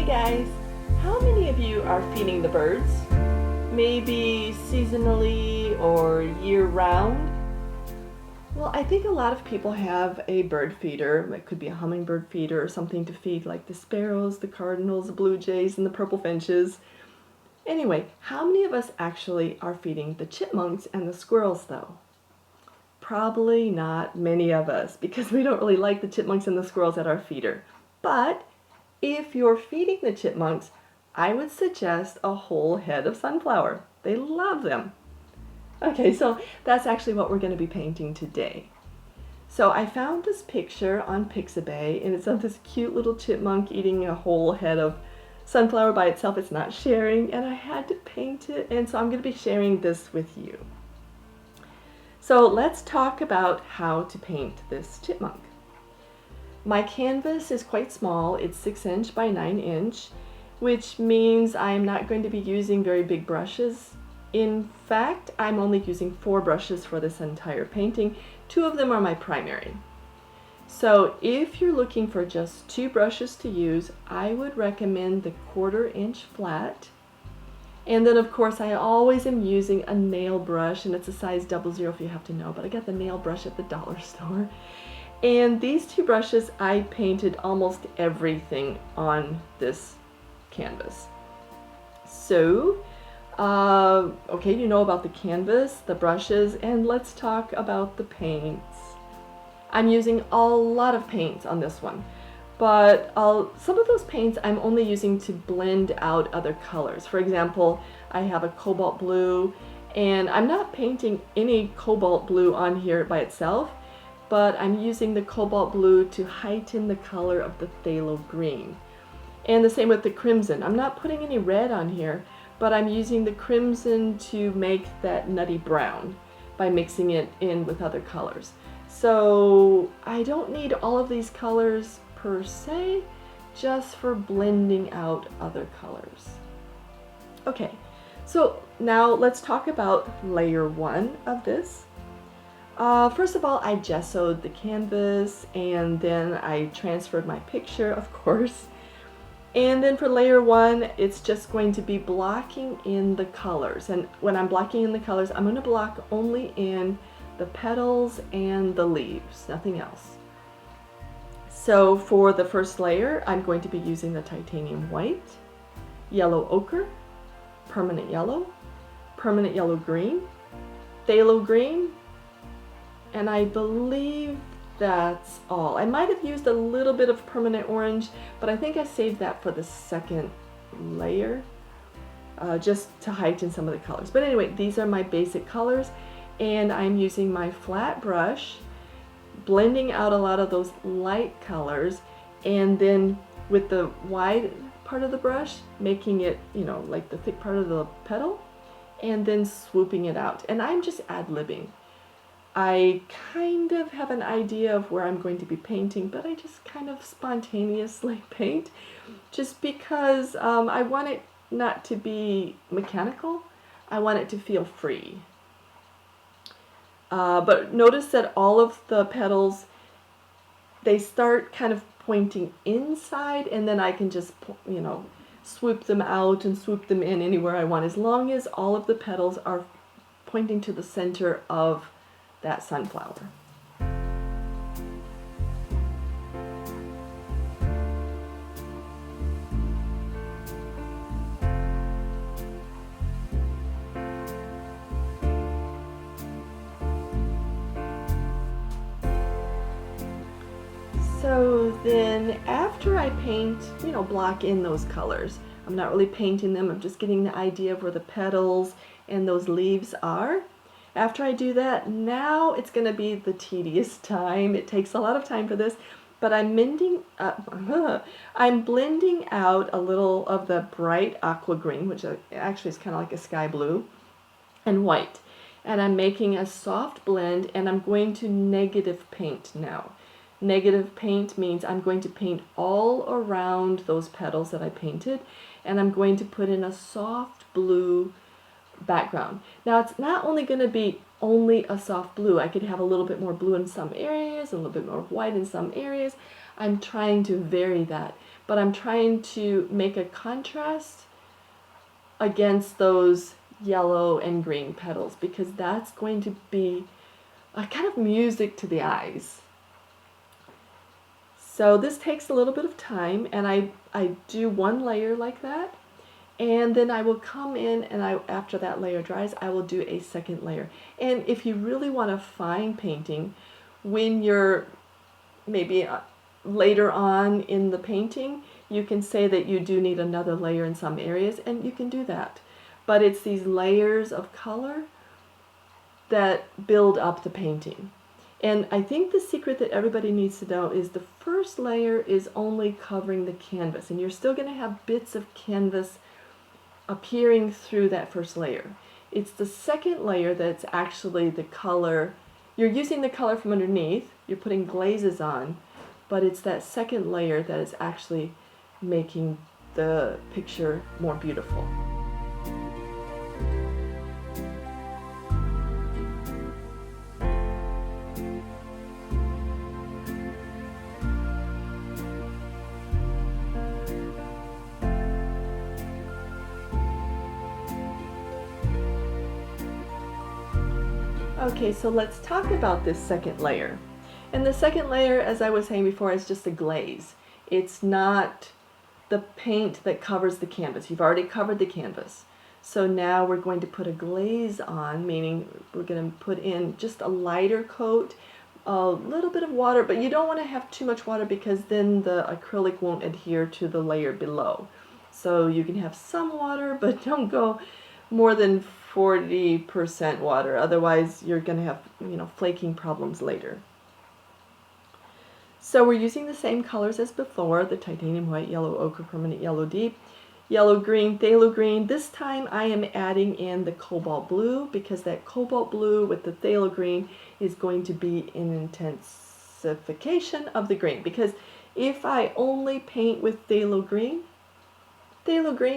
guys, how many of you are feeding the birds? Maybe seasonally or year-round? Well, I think a lot of people have a bird feeder. It could be a hummingbird feeder or something to feed like the sparrows, the cardinals, the blue jays, and the purple finches. Anyway, how many of us actually are feeding the chipmunks and the squirrels though? Probably not many of us, because we don't really like the chipmunks and the squirrels at our feeder. But if you're feeding the chipmunks, I would suggest a whole head of sunflower. They love them. Okay, so that's actually what we're going to be painting today. So I found this picture on Pixabay, and it's of this cute little chipmunk eating a whole head of sunflower by itself. It's not sharing, and I had to paint it, and so I'm going to be sharing this with you. So let's talk about how to paint this chipmunk. My canvas is quite small. It's 6" by 9", which means I'm not going to be using very big brushes. In fact, I'm only using 4 brushes for this entire painting. 2 of them are my primary. So if you're looking for just 2 brushes to use, I would recommend the 1/4" flat. And then of course I always am using a nail brush, and it's a size 00 if you have to know, but I got the nail brush at the dollar store. And these 2 brushes, I painted almost everything on this canvas. So, okay, you know about the canvas, the brushes, and let's talk about the paints. I'm using a lot of paints on this one, but some of those paints I'm only using to blend out other colors. For example, I have a cobalt blue, and I'm not painting any cobalt blue on here by itself, but I'm using the cobalt blue to heighten the color of the phthalo green. And the same with the crimson. I'm not putting any red on here, but I'm using the crimson to make that nutty brown by mixing it in with other colors. So I don't need all of these colors per se, just for blending out other colors. Okay, so now let's talk about layer 1 of this. First of all, I gessoed the canvas, and then I transferred my picture, of course. And then for layer 1, it's just going to be blocking in the colors. And when I'm blocking in the colors, I'm going to block only in the petals and the leaves, nothing else. So for the first layer, I'm going to be using the titanium white, yellow ochre, permanent yellow green, phthalo green, and I believe that's all. I might have used a little bit of permanent orange, but I think I saved that for the second layer, just to heighten some of the colors. But anyway, these are my basic colors, and I'm using my flat brush, blending out a lot of those light colors, and then with the wide part of the brush, making it, you know, like the thick part of the petal, and then swooping it out. And I'm just ad-libbing. I kind of have an idea of where I'm going to be painting, but I just kind of spontaneously paint just because I want it not to be mechanical. I want it to feel free. But notice that all of the petals, they start kind of pointing inside, and then I can just, you know, swoop them out and swoop them in anywhere I want, as long as all of the petals are pointing to the center of that sunflower. So then after I paint, you know, block in those colors, I'm not really painting them, I'm just getting the idea of where the petals and those leaves are. After I do that, now it's going to be the tedious time. It takes a lot of time for this, but I'm blending out a little of the bright aqua green, which actually is kind of like a sky blue, and white. And I'm making a soft blend, and I'm going to negative paint now. Negative paint means I'm going to paint all around those petals that I painted, and I'm going to put in a soft blue background. Now it's not only going to be only a soft blue. I could have a little bit more blue in some areas, a little bit more white in some areas. I'm trying to vary that, but I'm trying to make a contrast against those yellow and green petals, because that's going to be a kind of music to the eyes. So this takes a little bit of time, and I do one layer like that, and then I will come in and after that layer dries, I will do a second layer. And if you really want a fine painting, when you're maybe later on in the painting, you can say that you do need another layer in some areas, and you can do that. But it's these layers of color that build up the painting. And I think the secret that everybody needs to know is the first layer is only covering the canvas, and you're still going to have bits of canvas appearing through that first layer. It's the second layer that's actually the color. You're using the color from underneath, you're putting glazes on, but it's that second layer that is actually making the picture more beautiful. Okay, so let's talk about this second layer. And the second layer, as I was saying before, is just a glaze. It's not the paint that covers the canvas. You've already covered the canvas. So now we're going to put a glaze on, meaning we're going to put in just a lighter coat, a little bit of water, but you don't want to have too much water because then the acrylic won't adhere to the layer below. So you can have some water, but don't go more than 40% water, otherwise you're going to have, flaking problems later. So we're using the same colors as before, the titanium white, yellow ochre, permanent yellow deep, yellow green, phthalo green. This time I am adding in the cobalt blue, because that cobalt blue with the phthalo green is going to be an intensification of the green. Because if I only paint with phthalo green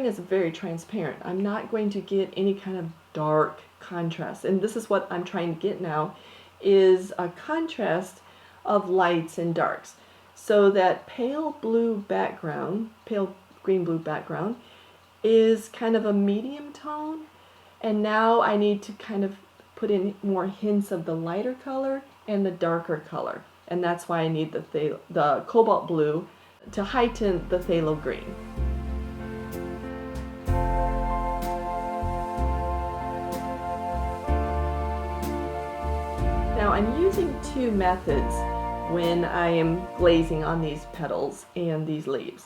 is very transparent. I'm not going to get any kind of dark contrast, and this is what I'm trying to get now, is a contrast of lights and darks. So that pale blue background, pale green blue background, is kind of a medium tone, and now I need to kind of put in more hints of the lighter color and the darker color, and that's why I need the cobalt blue to heighten the phthalo green. Now I'm using two methods when I am glazing on these petals and these leaves.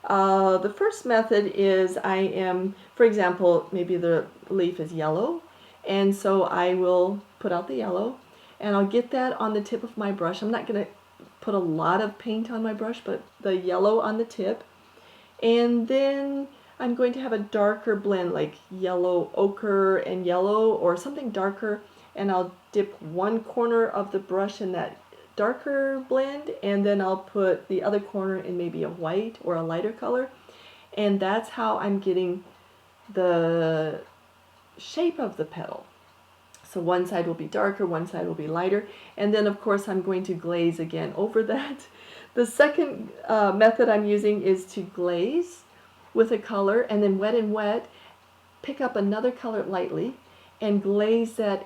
The first method is I am, for example, maybe the leaf is yellow, and so I will put out the yellow, and I'll get that on the tip of my brush. I'm not going to put a lot of paint on my brush, but the yellow on the tip, and then I'm going to have a darker blend, like yellow ochre and yellow, or something darker, and I'll dip one corner of the brush in that darker blend, and then I'll put the other corner in maybe a white or a lighter color, and that's how I'm getting the shape of the petal. So one side will be darker, one side will be lighter, and then of course I'm going to glaze again over that. The second method I'm using is to glaze with a color, and then wet and wet, pick up another color lightly and glaze that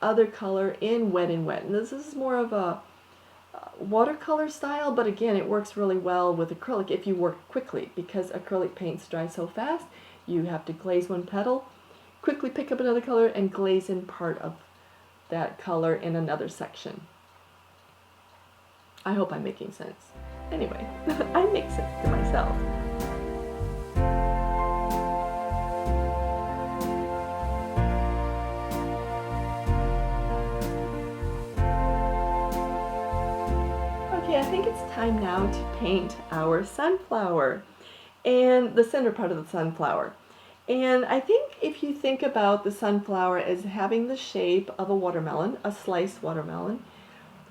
other color in wet and wet. And this is more of a watercolor style, but again, it works really well with acrylic if you work quickly, because acrylic paints dry so fast. You have to glaze one petal, quickly pick up another color, and glaze in part of that color in another section. I hope I'm making sense. Anyway, I make sense to myself. I think it's time now to paint our sunflower and the center part of the sunflower. And I think if you think about the sunflower as having the shape of a watermelon, a sliced watermelon,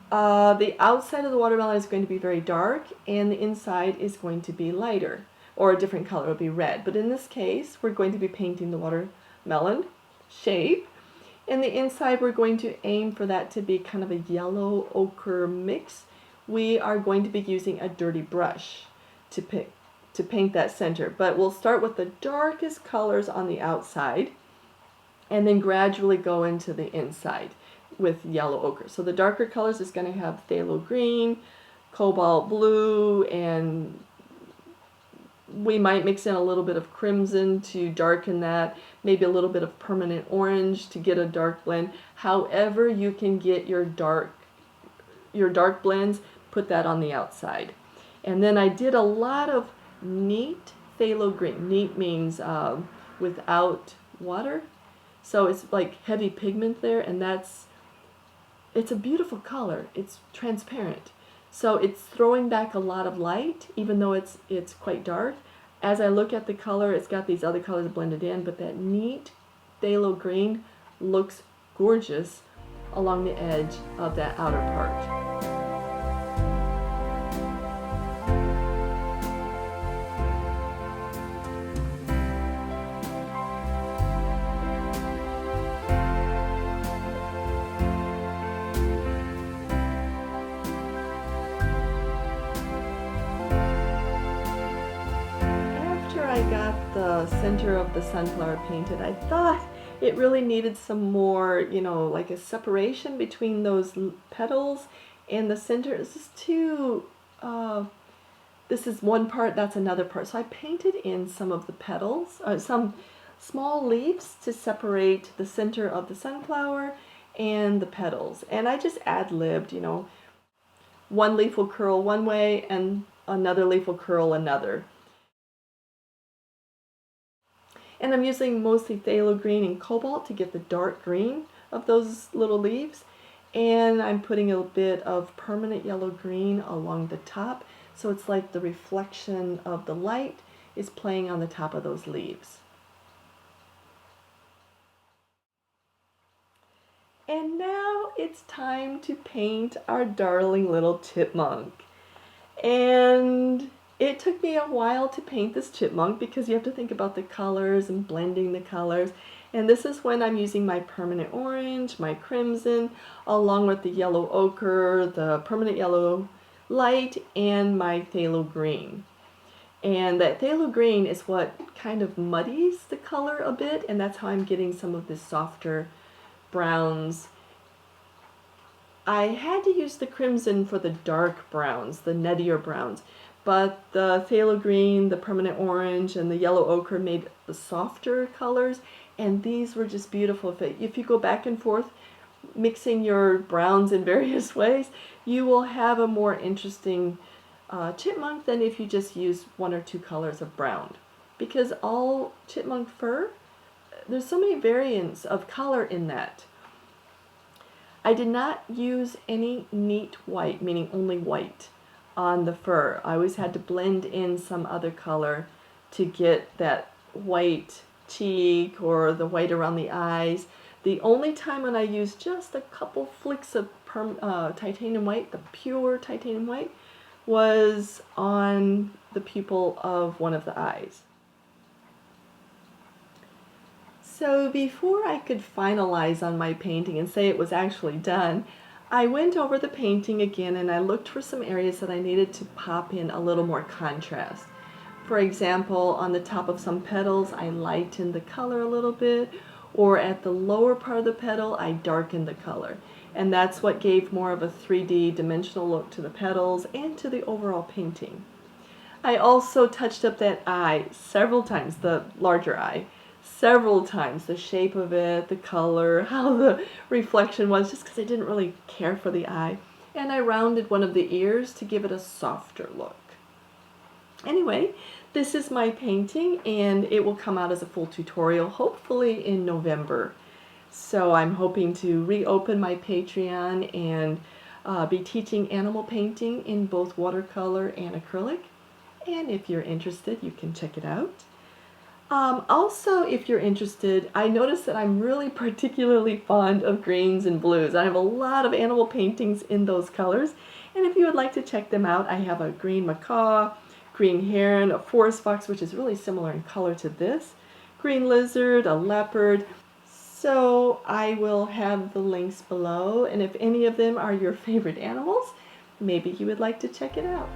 the outside of the watermelon is going to be very dark and the inside is going to be lighter, or a different color, it'll be red. But in this case, we're going to be painting the watermelon shape, and the inside we're going to aim for that to be kind of a yellow ochre mix. We are going to be using a dirty brush to paint that center. But we'll start with the darkest colors on the outside and then gradually go into the inside with yellow ochre. So the darker colors is going to have phthalo green, cobalt blue, and we might mix in a little bit of crimson to darken that, maybe a little bit of permanent orange to get a dark blend. However you can get your dark blends, put that on the outside. And then I did a lot of neat phthalo green. Neat means without water. So it's like heavy pigment there, and it's a beautiful color. It's transparent. So it's throwing back a lot of light, even though it's quite dark. As I look at the color, it's got these other colors blended in, but that neat phthalo green looks gorgeous along the edge of that outer part. I got the center of the sunflower painted, I thought it really needed some more, you know, like a separation between those petals and the center. It's just too, this is one part, that's another part. So I painted in some of the petals, some small leaves to separate the center of the sunflower and the petals. And I just ad-libbed, you know, one leaf will curl one way and another leaf will curl another. And I'm using mostly phthalo green and cobalt to get the dark green of those little leaves. And I'm putting a bit of permanent yellow green along the top. So it's like the reflection of the light is playing on the top of those leaves. And now it's time to paint our darling little chipmunk. And it took me a while to paint this chipmunk because you have to think about the colors and blending the colors. And this is when I'm using my permanent orange, my crimson, along with the yellow ochre, the permanent yellow light, and my phthalo green. And that phthalo green is what kind of muddies the color a bit, and that's how I'm getting some of the softer browns. I had to use the crimson for the dark browns, the nuttier browns. But the phthalo green, the permanent orange, and the yellow ochre made the softer colors, and these were just beautiful. If you go back and forth mixing your browns in various ways, you will have a more interesting chipmunk than if you just use one or two colors of brown. Because all chipmunk fur, there's so many variants of color in that. I did not use any neat white, meaning only white, on the fur. I always had to blend in some other color to get that white cheek or the white around the eyes. The only time when I used just a couple flicks of titanium white, the pure titanium white, was on the pupil of one of the eyes. So before I could finalize on my painting and say it was actually done, I went over the painting again and I looked for some areas that I needed to pop in a little more contrast. For example, on the top of some petals, I lightened the color a little bit, or at the lower part of the petal, I darkened the color. And that's what gave more of a 3D dimensional look to the petals and to the overall painting. I also touched up that eye several times, the larger eye, several times, the shape of it, the color, how the reflection was, just because I didn't really care for the eye. And I rounded one of the ears to give it a softer look. Anyway, this is my painting and it will come out as a full tutorial hopefully in November. So I'm hoping to reopen my Patreon and be teaching animal painting in both watercolor and acrylic. And if you're interested, you can check it out. Also, if you're interested, I noticed that I'm really particularly fond of greens and blues. I have a lot of animal paintings in those colors, and if you would like to check them out, I have a green macaw, green heron, a forest fox, which is really similar in color to this, green lizard, a leopard. So I will have the links below, and if any of them are your favorite animals, maybe you would like to check it out.